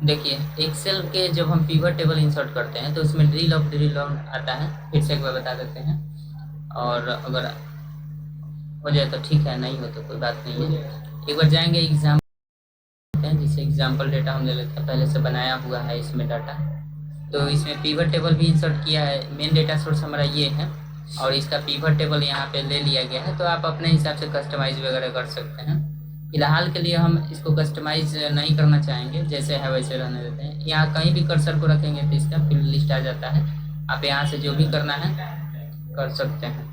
देखिए एक्सेल के जब हम पिवट टेबल इंसर्ट करते हैं तो उसमें ड्रिल डाउन आता है, फिर से एक बार बता देते हैं। और अगर हो जाए तो ठीक है, नहीं हो तो कोई बात नहीं है। एक बार जाएंगे एग्जाम हैं, जिसे एग्जाम्पल डेटा हम ले लेते हैं, पहले से बनाया हुआ है इसमें डाटा। तो इसमें पिवट टेबल भी इंसर्ट किया है, मेन डेटा सोर्स हमारा ये है और इसका पिवट टेबल यहाँ पे ले लिया गया है। तो आप अपने हिसाब से कस्टमाइज वगैरह कर सकते हैं। फिलहाल के लिए हम इसको कस्टमाइज नहीं करना चाहेंगे, जैसे है वैसे रहने देते हैं। यहाँ कहीं भी कर्सर को रखेंगे तो इसका फिर लिस्ट आ जाता है, आप यहाँ से जो भी करना है कर सकते हैं।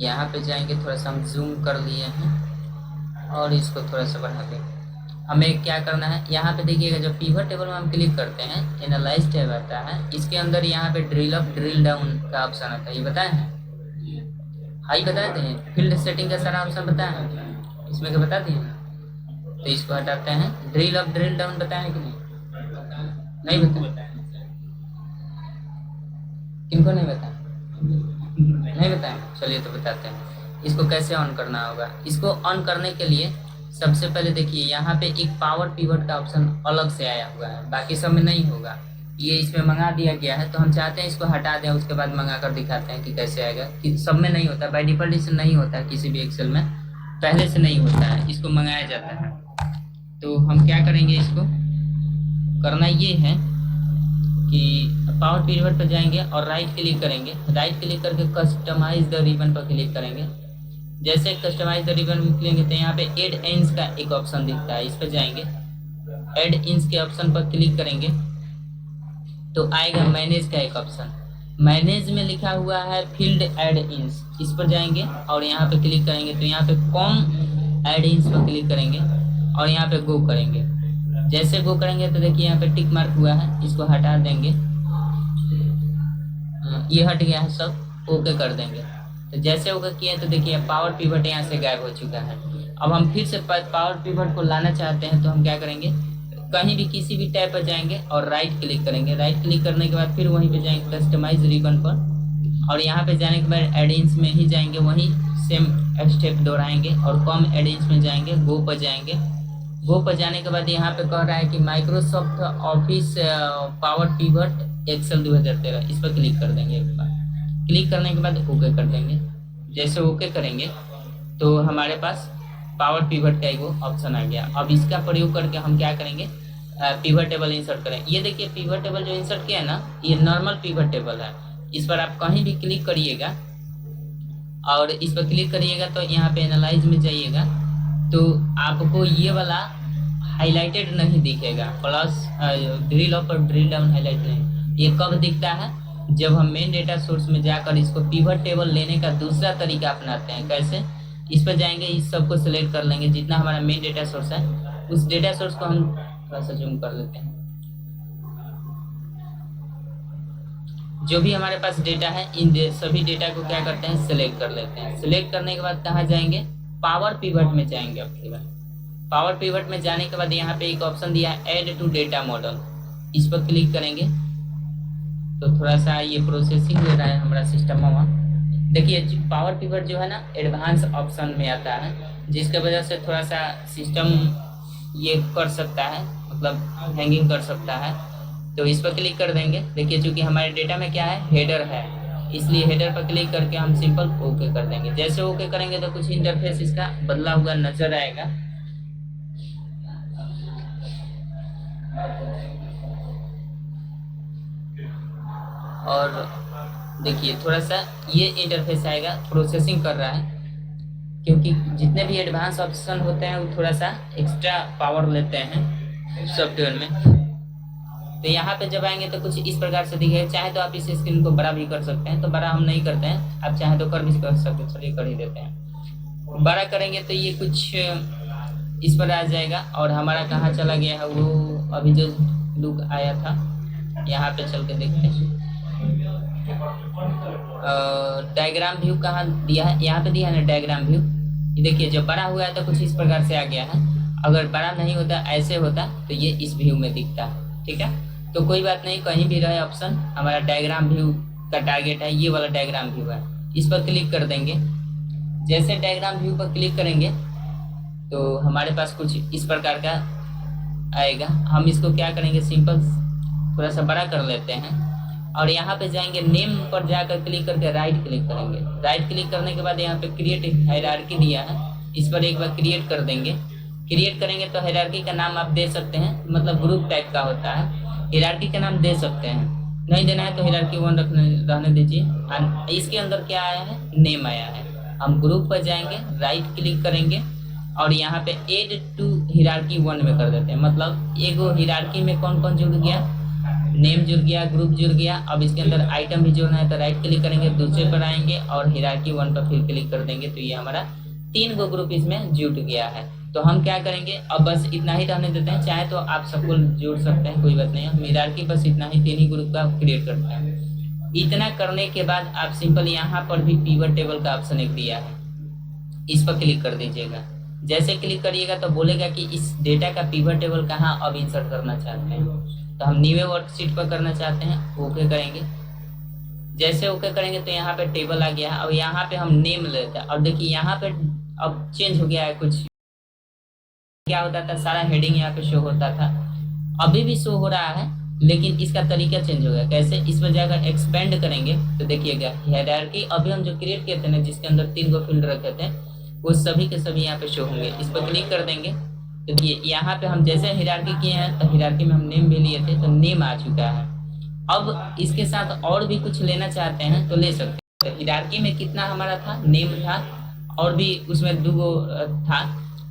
यहाँ पे जाएंगे, थोड़ा सा हम जूम कर लिए हैं और इसको थोड़ा सा बढ़ा दें। हमें क्या करना है, यहाँ पे देखिएगा जब पिवट टेबल में हम क्लिक करते हैं, एनालाइज टैब आता है, इसके अंदर यहाँ पे ड्रिल अप ड्रिल डाउन का ऑप्शन आता है। ये बताए हैं, हाई बताए थे, फील्ड सेटिंग का सारा ऑप्शन बताया है, इसमें क्या बता दिए। तो इसको हटाते हैं, ड्रिल अप ड्रिल डाउन बताए हैं कि नहीं बताया, किनको नहीं बताया, नहीं बताया, चलिए तो बताते हैं। इसको कैसे ऑन करना होगा। इसको ऑन करने के लिए सबसे पहले देखिए यहाँ पे एक पावर पिवट का ऑप्शन अलग से आया हुआ है, बाकी सब में नहीं होगा, ये इसमें मंगा दिया गया है। तो हम चाहते हैं इसको हटा दें, उसके बाद मंगा कर दिखाते हैं कि कैसे आएगा। कि सब में नहीं होता, बाय डिफॉल्ट इसमें नहीं होता है, किसी भी एक्सेल में पहले से नहीं होता है, इसको मंगाया जाता है। तो हम क्या करेंगे, इसको करना ये है कि पावर पिवट पर जाएंगे और राइट क्लिक करेंगे, राइट क्लिक करके कस्टमाइज द रिबन पर क्लिक करेंगे। जैसे कस्टमाइज द रिबन में क्लिक तो यहाँ पे एड एंड्स का एक ऑप्शन दिखता है, इस पर जाएंगे, एड इंस के ऑप्शन पर क्लिक करेंगे तो आएगा मैनेज का एक ऑप्शन। मैनेज में लिखा हुआ है फील्ड एड इंस, इस पर जाएंगे और यहाँ पे क्लिक करेंगे तो यहाँ पे कॉम एड इंस पर क्लिक करेंगे और यहाँ पे गो करेंगे। जैसे गो करेंगे तो देखिए यहाँ पे टिक मार्क हुआ है, इसको हटा देंगे, ये हट गया है, सब ओके कर देंगे। तो जैसे ओके किए तो देखिए पावर पिवट यहाँ से गायब हो चुका है। अब हम फिर से पावर पिवट को लाना चाहते हैं तो हम क्या करेंगे, कहीं भी किसी भी टैब पर जाएंगे और राइट क्लिक करेंगे, राइट क्लिक करने के बाद फिर वहीं पे जाएंगे कस्टमाइज रिबन पर और यहाँ पे जाने के बाद एडिंस में ही जाएंगे, वहीं सेम स्टेप दोहराएंगे और कम एडिंस में जाएंगे, गो पर जाएंगे। गो पर जाने के बाद यहाँ पे कह रहा है कि Microsoft Office Power Pivot Excel 2013, इस पर क्लिक कर देंगे। एक बार क्लिक करने के बाद ओके कर देंगे। जैसे ओके करेंगे तो हमारे पास पावर पिवट का एक ऑप्शन आ गया। अब इसका प्रयोग करके हम क्या करेंगे, पिवट टेबल इंसर्ट करें। ये देखिए पिवट टेबल जो इंसर्ट किया है ना, ये नॉर्मल पिवट टेबल है। इस पर आप कहीं भी क्लिक करिएगा और इस पर क्लिक करिएगा तो यहाँ पे एनालाइज में जाइएगा तो आपको ये वाला हाईलाइटेड नहीं दिखेगा, प्लस ड्रिल अप और ड्रिल डाउन हाईलाइट नहीं। ये कब दिखता है, जब हम मेन डेटा सोर्स में जाकर इसको पिवट टेबल लेने का दूसरा तरीका अपनाते हैं। कैसे, इस पर जाएंगे, इस सबको सिलेक्ट कर लेंगे, जितना हमारा मेन डेटा सोर्स है उस डेटा सोर्स को हम थोड़ा सा जूम कर लेते हैं। जो भी हमारे पास डेटा है इन सभी डेटा को क्या करते हैं, सिलेक्ट कर लेते हैं। सिलेक्ट करने के बाद कहाँ जाएंगे, पावर पिवट में जाएंगे। अब की बार पावर पिवट में जाने के बाद यहाँ पे एक ऑप्शन दिया है ऐड टू डेटा मॉडल, इस पर क्लिक करेंगे तो थोड़ा सा ये प्रोसेसिंग ले रहा है हमारा सिस्टम में। देखिए पावर पिवट जो है ना एडवांस ऑप्शन में आता है, जिसके वजह से थोड़ा सा सिस्टम ये कर सकता है, मतलब हैंगिंग कर सकता है। तो इस पर क्लिक कर देंगे। देखिए चूंकि हमारे डेटा में क्या है, हेडर है, इसलिए हेडर पर क्लिक करके हम सिंपल ओके कर देंगे। जैसे ओके करेंगे तो कुछ इंटरफेस इसका बदला हुआ नजर आएगा। और देखिए थोड़ा सा ये इंटरफेस आएगा, प्रोसेसिंग कर रहा है, क्योंकि जितने भी एडवांस ऑप्शन होते हैं वो थोड़ा सा एक्स्ट्रा पावर लेते हैं सॉफ्टवेयर में। तो यहाँ पे जब आएंगे तो कुछ इस प्रकार से दिखेगा। चाहे तो आप इस स्क्रीन को बड़ा भी कर सकते हैं, तो बड़ा हम नहीं करते हैं, आप चाहे तो कर भी कर सकते हैं, चलिए कर ही देते हैं। बड़ा करेंगे तो ये कुछ इस पर आ जाएगा और हमारा कहाँ चला गया है वो अभी जो लुक आया था, यहाँ पे चल के देखते हैं। डायग्राम व्यू कहाँ दिया है, यहाँ पे दिया है ना डायग्राम व्यू। ये देखिए जब बड़ा हुआ है तो कुछ इस प्रकार से आ गया है, अगर बड़ा नहीं होता ऐसे होता तो ये इस व्यू में दिखता। ठीक है, तो कोई बात नहीं, कहीं भी रहे ऑप्शन, हमारा डायग्राम व्यू का टारगेट है, ये वाला डायग्राम व्यू है। इस पर क्लिक कर देंगे। जैसे डायग्राम व्यू पर क्लिक करेंगे तो हमारे पास कुछ इस प्रकार का आएगा। हम इसको क्या करेंगे, सिंपल थोड़ा सा बड़ा कर लेते हैं और यहाँ पे जाएंगे, नेम पर जाकर क्लिक करके राइट क्लिक करेंगे। राइट क्लिक करने के बाद यहाँ पे क्रिएट हायरार्की दिया है, इस पर एक बार क्रिएट कर देंगे। क्रिएट करेंगे तो हायरार्की का नाम आप दे सकते हैं, मतलब ग्रुप टाइप का होता है, हायरार्की का नाम दे सकते हैं। नहीं देना है तो हायरार्की 1 रहने दीजिए। इसके अंदर क्या आया है, नेम आया है। हम ग्रुप पर जाएंगे, राइट क्लिक करेंगे और यहाँ पे एड टू हायरार्की 1 में कर देते हैं। मतलब एगो हायरार्की में कौन कौन जुड़ गया, नेम जुड़ गया, ग्रुप जुड़ गया। अब इसके अंदर आइटम भी जोड़ना है तो राइट क्लिक करेंगे, दूसरे पर आएंगे और हायरार्की 1 पर फिर क्लिक कर देंगे, तो ये हमारा 3 गो ग्रुप इसमें जुट गया है। तो हम क्या करेंगे, अब बस इतना ही रहने देते हैं, चाहे तो आप सबको जोड़ सकते हैं, कोई बात नहीं है। हम हायरार्की बस इतना ही 3 ही ग्रुप का क्रिएट करते हैं। इतना करने के बाद आप सिंपल यहाँ पर भी पिवट टेबल का ऑप्शन एक दिया है, इस पर क्लिक कर दीजिएगा। जैसे क्लिक करिएगा तो बोलेगा कि इस डेटा का पिवट टेबल कहाँ अब इंसर्ट करना चाहते हैं। तो हम न्यू वर्कशीट पर करना चाहते हैं, ओके करेंगे। जैसे ओके करेंगे तो यहाँ पे टेबल आ गया है। अब यहाँ पे हम नेम लेते हैं और देखिए यहाँ पे अब चेंज हो गया है कुछ। क्या होता था, सारा हेडिंग यहाँ पे शो होता था, अभी भी शो हो रहा है, लेकिन इसका तरीका चेंज हो गया। कैसे, इस पर जाकर एक्सपेंड करेंगे तो देखिएगा हायरार्की अभी हम जो क्रिएट किए थे ना, जिसके अंदर 3 गो फील्ड रखे थे, वो सभी के सभी यहाँ पे शो होंगे। इस पर क्लिक कर देंगे तो ये यहाँ पे हम जैसे हायरार्की किए हैं तो हायरार्की में हम नेम भी लिए थे, तो नेम आ चुका है। अब इसके साथ और भी कुछ लेना चाहते हैं तो ले सकते हैं। तो हायरार्की में कितना हमारा था, नेम था और भी उसमें 2 गो था,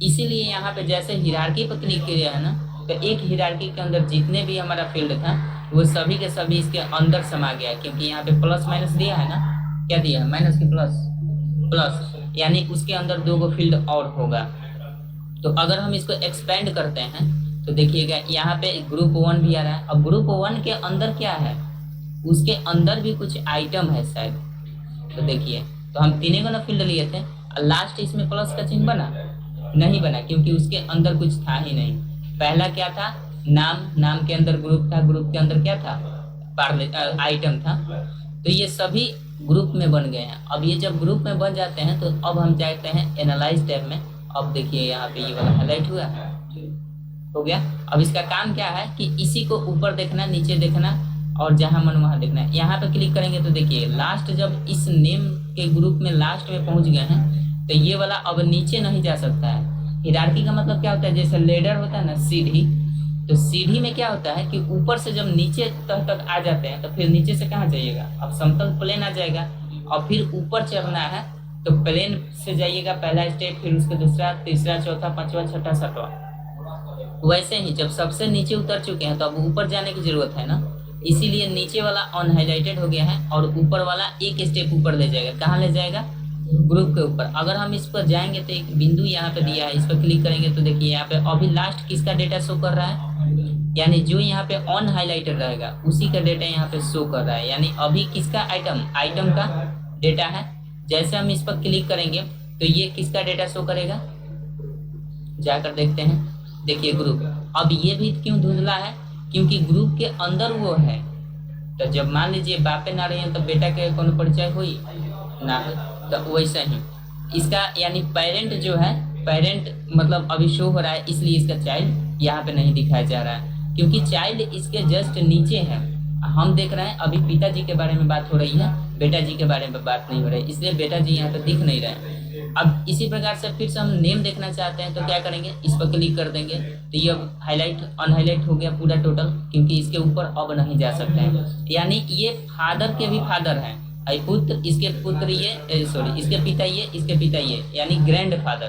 इसीलिए यहाँ पे जैसे हायरार्की पर क्लिक किया है ना, तो एक हायरार्की के अंदर जितने भी हमारा फील्ड था वो सभी के सभी इसके अंदर समा गया, क्योंकि यहाँ पे प्लस माइनस दिया है ना, क्या दिया है, माइनस की प्लस, यानी उसके अंदर 2 गो फील्ड और होगा। तो अगर हम इसको एक्सपेंड करते हैं तो देखिएगा यहाँ पे ग्रुप 1 भी आ रहा है। अब ग्रुप 1 के अंदर क्या है, उसके अंदर भी कुछ आइटम है शायद। तो देखिए, तो हम 3 गो ना फील्ड लिए थे, लास्ट इसमें प्लस का चिन्ह बना नहीं बना, क्योंकि उसके अंदर कुछ था ही नहीं। पहला क्या था, नाम के अंदर ग्रुप था, ग्रुप के अंदर क्या था, आइटम था। तो ये सभी ग्रुप में बन गए हैं। अब ये जब ग्रुप में बन जाते हैं तो अब हम जाते हैं एनालाइज टैब में। अब देखिए यहाँ पे ये वाला हाईलाइट हुआ हो गया। अब इसका काम क्या है कि इसी को ऊपर देखना, नीचे देखना और जहां मन वहां देखना है। यहाँ पे क्लिक करेंगे तो देखिए लास्ट, जब इस नेम के ग्रुप में लास्ट में पहुंच गए हैं तो ये वाला अब नीचे नहीं जा सकता है। हायरार्की का मतलब क्या होता है, जैसे लेडर होता है ना, सीढ़ी, तो सीढ़ी में क्या होता है कि ऊपर से जब नीचे तक आ जाते हैं तो फिर नीचे से कहाँ जाइएगा, अब समतल प्लेन आ जाएगा और फिर ऊपर चढ़ना है तो प्लेन से जाइएगा, पहला स्टेप, फिर उसके दूसरा, तीसरा, चौथा, पांचवा, छठा, सातवां। वैसे ही जब सबसे नीचे उतर चुके हैं तो अब ऊपर जाने की जरूरत है ना, इसीलिए नीचे वाला अनहाइलाइटेड हो गया है और ऊपर वाला एक स्टेप ऊपर ले जाएगा। कहाँ ले जाएगा, ग्रुप के ऊपर। अगर हम इस पर जाएंगे तो एक बिंदु यहाँ पे दिया है, इस पर क्लिक करेंगे तो देखिए यहाँ पे अभी लास्ट किसका डेटा शो कर रहा है, यानी जो यहाँ पे ऑन हाईलाइटेड रहेगा उसी का डेटा यहाँ पे शो कर रहा है, यानी अभी किसका आइटम का डेटा है। जैसे हम इस पर क्लिक करेंगे तो ये किसका डेटा शो करेगा, जाकर देखते हैं, देखिए ग्रुप। अब ये भी क्यों धुंधला है, क्योंकि ग्रुप के अंदर वो है। तो जब मान लीजिए बापे ना रही है तो बेटा के कोनो परिचय हुई ना हो, तो वैसा ही इसका यानी पेरेंट जो है, पेरेंट मतलब अभी शो हो रहा है, इसलिए इसका चाइल्ड यहाँ पे नहीं दिखाया जा रहा है, क्योंकि चाइल्ड इसके जस्ट नीचे है। हम देख रहे हैं अभी पिताजी के बारे में बात हो रही है, बेटा जी के बारे में बात नहीं हो रही, इसलिए बेटा जी यहाँ पे दिख नहीं रहे। अब इसी प्रकार से फिर से हम नेम देखना चाहते हैं तो क्या करेंगे, इस पर क्लिक कर देंगे तो ये अब हाईलाइट अनहाईलाइट हो गया पूरा टोटल, क्योंकि इसके ऊपर अब नहीं जा सकते हैं। यानी ये फादर के भी फादर हैं, पुत्र, इसके पुत्र ये, सॉरी इसके पिता ये, इसके पिता ये, यानी ग्रैंड फादर।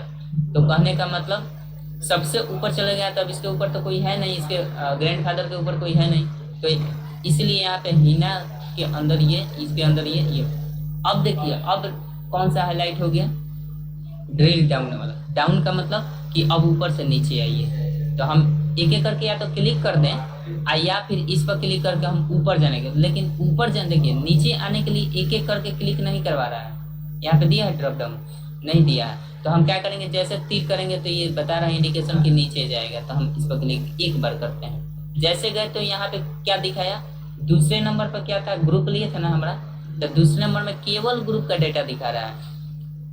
तो कहने का मतलब सबसे ऊपर चले गया तो अब इसके ऊपर तो कोई है नहीं, इसके ग्रैंड फादर के ऊपर कोई है नहीं, तो इसलिए यहाँ पे हीना के अंदर ये, इसके अंदर ये। अब देखिए अब कौन सा हाईलाइट हो गया, ड्रिल डाउन वाला। डाउन का मतलब कि अब ऊपर से नीचे आइए। तो हम एक एक करके या तो क्लिक कर दें या फिर इस पर क्लिक करके हम ऊपर जाने के, लेकिन ऊपर जाने के नीचे आने के लिए एक एक करके क्लिक नहीं करवा रहा है। यहाँ पे दिया है ड्रॉप डाउन, नहीं दिया है। तो हम क्या करेंगे, जैसे तीर करेंगे तो ये बता रहा है इंडिकेशन कि नीचे जाएगा, तो हम इस पर क्लिक एक बार करते हैं। जैसे गए तो यहाँ पे क्या दिखाया, दूसरे नंबर पर क्या था, ग्रुप लिए थे ना हमारा, तो दूसरे नंबर में केवल ग्रुप का डेटा दिखा रहा है।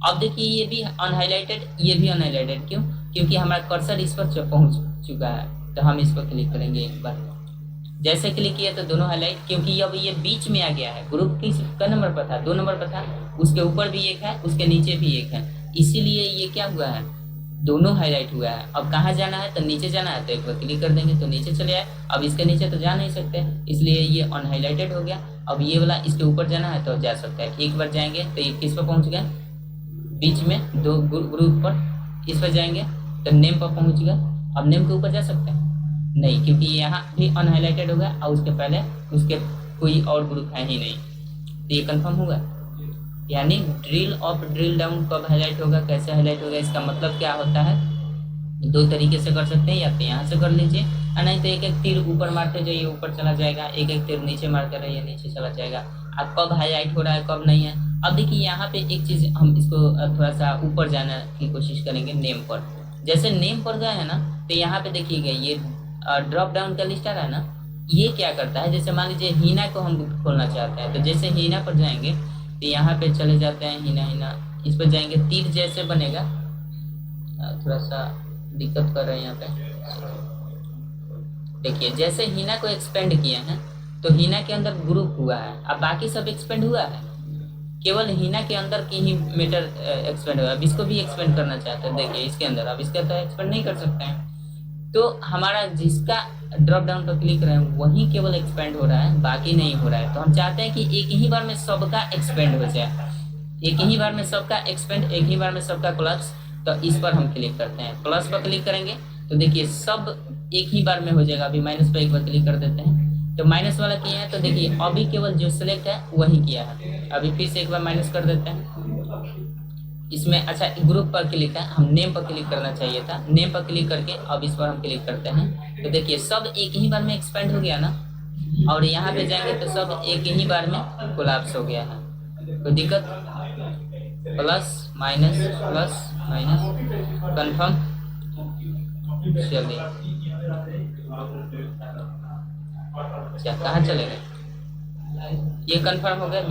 अब देखिए ये भी अनहाइलाइटेड, ये भी अनहाइलाइटेड, क्यों, क्योंकि हमारा कर्सर इस पर पहुंच चुका है। तो हम इस पर क्लिक करेंगे एक बार। जैसे क्लिक किया तो दोनों हाईलाइट, क्योंकि अब ये बीच में आ गया है। ग्रुप किस का नंबर पर था, 2 नंबर पर था, उसके ऊपर भी एक है, उसके नीचे भी एक है, इसीलिए ये क्या हुआ है, दोनों हाईलाइट हुआ है। अब कहाँ जाना है, तो नीचे जाना है, तो एक बार क्लिक कर देंगे तो नीचे चले आए। अब इसके नीचे तो जा नहीं सकते, इसलिए ये अनहाइलाइटेड हो गया। अब ये वाला इसके ऊपर जाना है तो जा सकता है। एक बार जाएंगे तो ये किस पर पहुंच गए, बीच में 2 ग्रुप पर, इस पर जाएंगे तो नेम पर पहुंच गए। अब नेम के ऊपर जा सकते हैं नहीं, क्योंकि यहाँ भी अनहाइलाइटेड होगा और उसके पहले उसके कोई और ग्रुप है ही नहीं। तो ये कंफर्म होगा। यानी ड्रिल अप ड्रिल डाउन कब हाईलाइट होगा, कैसे हाईलाइट होगा, इसका मतलब क्या होता है, 2 तरीके से कर सकते हैं। या तो यहाँ से कर लीजिए, और नहीं तो एक एक तीर ऊपर मारते जाइए, ऊपर चला जाएगा, एक एक तीर नीचे मारते रहिए, नीचे चला जाएगा। अब कब हाईलाइट हो रहा है कब नहीं है। अब देखिए यहाँ पे एक चीज़, हम इसको थोड़ा सा ऊपर जाने की कोशिश करेंगे नेम पर। जैसे नेम पर गए हैं ना, तो यहाँ पे देखिएगा ये ड्रॉप डाउन का लिस्ट आ रहा है ना, ये क्या करता है, जैसे मान लीजिए हीना को हम खोलना चाहते हैं, तो जैसे हीना पर जाएंगे तो यहाँ पे चले जाते हैं, हीना इस पर जाएंगे, तीर जैसे बनेगा, थोड़ा सा दिक्कत कर रहे हैं यहाँ पे। देखिए जैसे हीना को एक्सपेंड किए हैं तो हीना के अंदर ग्रुप हुआ है, अब बाकी सब एक्सपेंड हुआ है, केवल हीना के अंदर की ही मेटर एक्सपेंड हुआ है। अब इसको भी एक्सपेंड करना चाहते हैं, देखिए इसके अंदर, अब इसके अंदर एक्सपेंड नहीं कर सकते हैं। तो हमारा जिसका ड्रॉप डाउन पर क्लिक कर रहे हैं वही केवल एक्सपेंड हो रहा है, बाकी नहीं हो रहा है। तो हम चाहते हैं कि एक ही बार में सबका एक्सपेंड हो जाए, एक ही बार में सबका एक्सपेंड, एक ही बार में सबका कोलैप्स। तो इस पर हम क्लिक करते हैं, प्लस पर क्लिक करेंगे तो देखिए सब एक ही बार में हो जाएगा। अभी माइनस पर एक बार क्लिक कर देते हैं, तो माइनस वाला किया है, तो देखिए अभी केवल जो सिलेक्ट है वही किया है। अभी फिर से एक बार माइनस कर देते हैं इसमें। अच्छा ग्रुप पर क्लिक है, हम नेम पर क्लिक करना चाहिए था, नेम पर क्लिक करके अब इस पर हम क्लिक करते हैं, तो देखिए सब एक ही बार में एक्सपेंड हो गया ना। और यहाँ पे जाएंगे तो सब एक ही बार में कोलैप्स हो गया है। कोई दिक्कत, प्लस माइनस कंफर्म। चलिए क्या कहाँ चले गए, ये कंफर्म हो गया,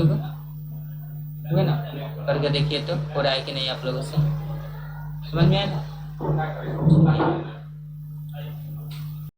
हुए ना, करके देखिए तो हो रहा है कि नहीं आप लोगों से, समझ में आया ना।